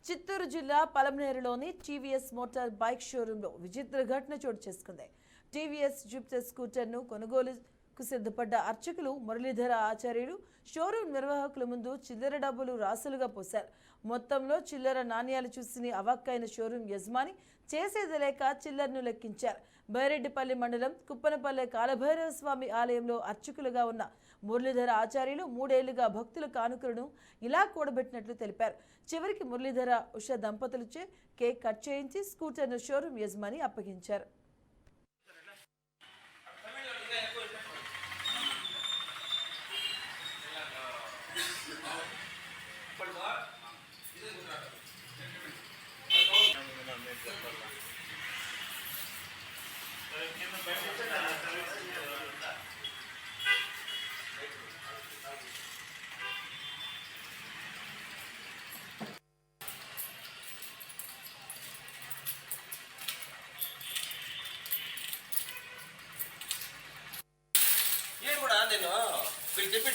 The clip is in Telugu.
చిత్తూరు జిల్లా పలమనేరులోని టీవీఎస్ మోటార్ బైక్ షోరూంలో విచిత్ర ఘటన చోటు చేసుకుంది. టీవీఎస్ జూపిటర్ స్కూటర్ను కొనుగోలుకు సిద్ధపడ్డ అర్చకులు మురళీధర ఆచార్యులు షోరూం నిర్వాహకుల ముందు చిల్లర డబ్బులు రాసులుగా పోశారు. మొత్తంలో చిల్లర నాణ్యాలు చూసి అవాక్కైన షోరూం యజమాని చేసేది లేక చిల్లరను లెక్కించారు. బైరెడ్డిపల్లి మండలం కుప్పనపల్లె కాలభైరవ స్వామి ఆలయంలో అర్చకులుగా ఉన్న మురళీధర ఆచార్యులు 3 ఏళ్లుగా భక్తుల కానుకలను ఇలా కూడబెట్టినట్లు తెలిపారు. చివరికి మురళీధర ఉష దంపతులచే కేక్ కట్ చేయించి స్కూటర్ను షోరూం యజమాని అప్పగించారు. నేను వీళ్ళు చెప్పి